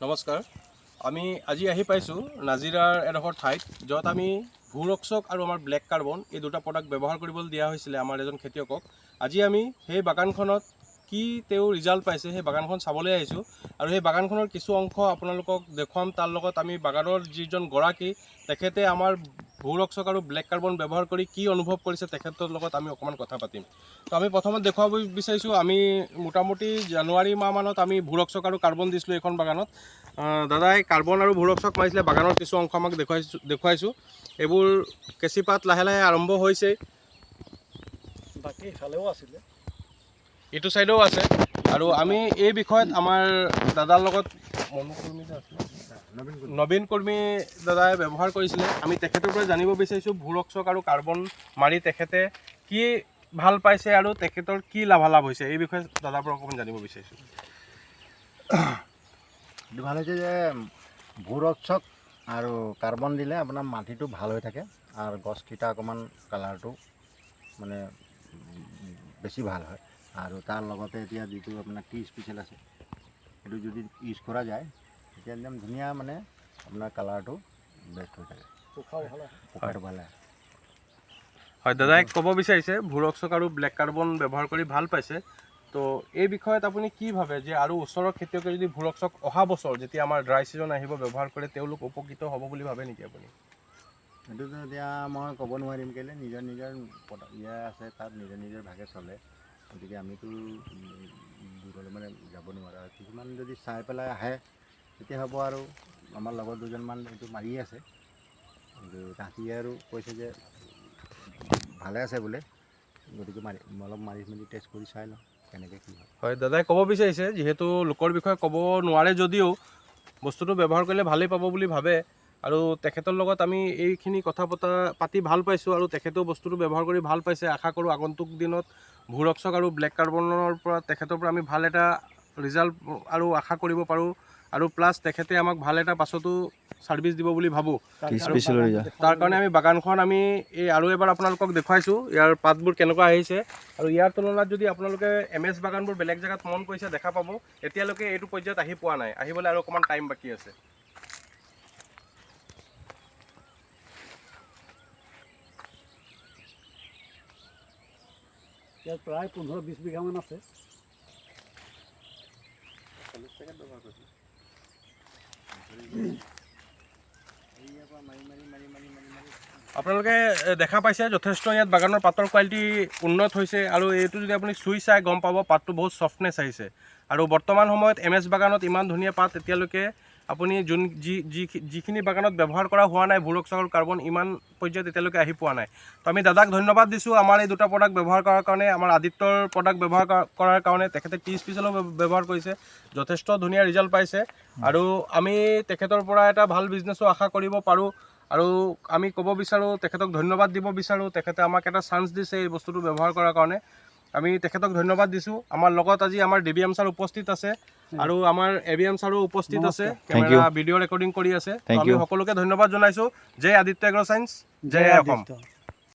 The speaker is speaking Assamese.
নমস্কাৰ। আমি আজি আহি পাইছোঁ নাজিৰাৰ এডোখৰ ঠাইত য'ত আমি ভূ ৰক্ষক আৰু আমাৰ ব্লেক কাৰ্বন এই দুটা প্ৰডাক্ট ব্যৱহাৰ কৰিবলৈ দিয়া হৈছিলে আমাৰ এজন খেতিয়কক। আজি আমি সেই বাগানখনত কি তেওঁ ৰিজাল্ট পাইছে সেই বাগানখন চাবলৈ আহিছোঁ আৰু সেই বাগানখনৰ কিছু অংশ আপোনালোকক দেখুৱাম। তাৰ লগত আমি বাগানৰ যিজন গৰাকী তেখেতে আমাৰ ভূ ৰক্ষক আৰু ব্লেক কাৰ্বন ব্যৱহাৰ কৰি কি অনুভৱ কৰিছে তেখেতৰ লগত আমি অকণমান কথা পাতিম। তো আমি প্ৰথমত দেখুৱাব বিচাৰিছোঁ, আমি মোটামুটি জানুৱাৰী মাহমানত আমি ভূ ৰক্ষক আৰু কাৰ্বন দিছিলোঁ এইখন বাগানত। দাদাই কাৰ্বন আৰু ভূ ৰক্ষক মাৰিছিলে, বাগানৰ কিছু অংশ আমাক দেখুৱাইছোঁ। এইবোৰ কেঁচি পাত লাহে লাহে আৰম্ভ হৈছে, বাকী ইফালেও আছিলে, এইটো ছাইডেও আছে। আৰু আমি এই বিষয়ত আমাৰ দাদাৰ লগত নবীন কৰ্মী দাদাই ব্যৱহাৰ কৰিছিলে। আমি তেখেতৰ পৰা জানিব বিচাৰিছোঁ ভূ ৰক্ষক আৰু কাৰ্বন মাৰি তেখেতে কি ভাল পাইছে আৰু তেখেতৰ কি লাভালাভ হৈছে, এই বিষয়ে দাদাৰ পৰা অকণমান জানিব বিচাৰিছোঁ। এইটো ভাল হৈছে যে ভূ ৰক্ষক আৰু কাৰ্বন দিলে আপোনাৰ মাটিটো ভাল হৈ থাকে আৰু গছকেইটা অকণমান কালাৰটো মানে বেছি ভাল হয়। আৰু তাৰ লগতে এতিয়া যিটো আপোনাৰ টি স্পেচিয়েল আছে সেইটো যদি ইউজ কৰা যায় তেতিয়া একদম ধুনীয়া মানে আপোনাৰ কালাৰটো বেষ্ট হৈ থাকে, পোখাটো ভাল হয়। হয়, দাদাই ক'ব বিচাৰিছে ভূ ৰক্ষক আৰু ব্লেক কাৰ্বন ব্যৱহাৰ কৰি ভাল পাইছে। তো এই বিষয়ত আপুনি কি ভাবে যে আৰু ওচৰৰ খেতিয়কে যদি ভূ ৰক্ষক অহা বছৰ যেতিয়া আমাৰ ড্ৰাই ছিজন আহিব ব্যৱহাৰ কৰে তেওঁলোক উপকৃত হ'ব বুলি ভাবে নেকি আপুনি? সেইটোতো এতিয়া মই ক'ব নোৱাৰিম, কেলৈ নিজৰ আছে তাত নিজৰ ভাগে চলে। গতিকে আমিতো দূৰলৈ মানে যাব নোৱাৰা। কিছুমান যদি চাই পেলাই আহে তেতিয়া হ'ব। আৰু আমাৰ লগৰ দুজনমান এইটো মাৰিয়ে আছে, কিন্তু তাহাঁতি আৰু কৈছে যে ভালে আছে বোলে, গতিকে অলপ মাৰি মেলি টেষ্ট কৰি চাই লওঁ কেনেকৈ কি হয়। হয়, দাদাই ক'ব বিচাৰিছে যিহেতু লোকৰ বিষয়ে ক'ব নোৱাৰে যদিও বস্তুটো ব্যৱহাৰ কৰিলে ভালেই পাব বুলি ভাবে আৰু তেখেতৰ লগত আমি এইখিনি কথা পাতি ভাল পাইছোঁ আৰু তেখেতেও বস্তুটো ব্যৱহাৰ কৰি ভাল পাইছে। আশা কৰোঁ আগন্তুক দিনত ভূ ৰক্ষক আৰু ব্লেক কাৰ্বনৰ পৰা তেখেতৰ পৰা আমি ভাল এটা ৰিজাল্ট আৰু আশা কৰিব পাৰোঁ আৰু প্লাছ তেখেতে আমাক ভাল এটা পাছতো ছাৰ্ভিচ দিব বুলি ভাবোঁ। তাৰ কাৰণে আমি বাগানখন আমি এই আৰু এবাৰ আপোনালোকক দেখুৱাইছোঁ ইয়াৰ পাতবোৰ কেনেকুৱা আহিছে। আৰু ইয়াৰ তুলনাত যদি আপোনালোকে MS বাগানবোৰ বেলেগ জেগাত মন কৰিছে দেখা পাব এতিয়ালৈকে এইটো পৰ্যায়ত আহি পোৱা নাই, আহিবলৈ আৰু অকণমান টাইম বাকী আছে। ইয়াত প্ৰায় 15-20 বিঘামান আছে। আপোনালোকে দেখা পাইছে যথেষ্ট ইয়াত বাগানৰ পাতৰ কোৱালিটি উন্নত হৈছে আৰু এইটো যদি আপুনি চুই চাই গম পাব পাতটো বহুত ছফ্টনেছ আহিছে। আৰু বৰ্তমান সময়ত MS বাগানত ইমান ধুনীয়া পাত এতিয়ালৈকে আপুনি যিখিনি বাগানত ব্যৱহাৰ কৰা হোৱা নাই ভূ ৰক্ষক আৰু কাৰ্বন ইমান পৰ্যায়ত এতিয়ালৈকে আহি পোৱা নাই। তো আমি দাদাক ধন্যবাদ দিছোঁ আমাৰ এই দুটা প্ৰডাক্ট ব্যৱহাৰ কৰাৰ কাৰণে, আমাৰ আদিত্যৰ প্ৰডাক্ট ব্যৱহাৰ কৰাৰ কাৰণে। তেখেতে টি স্পেচিয়েলো ব্যৱহাৰ কৰিছে, যথেষ্ট ধুনীয়া ৰিজাল্ট পাইছে আৰু আমি তেখেতৰ পৰা এটা ভাল বিজনেছো আশা কৰিব পাৰোঁ। আৰু আমি ক'ব বিচাৰোঁ তেখেতক ধন্যবাদ দিব বিচাৰোঁ, তেখেতে আমাক এটা চান্স দিছে এই বস্তুটো ব্যৱহাৰ কৰাৰ কাৰণে। আমি তেখেতক ধন্যবাদ দিছোঁ। আমাৰ লগত আজি আমাৰ DBM ছাৰ উপস্থিত আছে আৰু আমাৰ ABM ছাৰো উপস্থিত আছে, কেমেৰা ভিডিঅ' ৰেকৰ্ডিং কৰি আছে। আমি সকলোকে ধন্যবাদ জনাইছোঁ। জয় আদিত্য এগ্ৰ চায়েন্স, জয় অসম।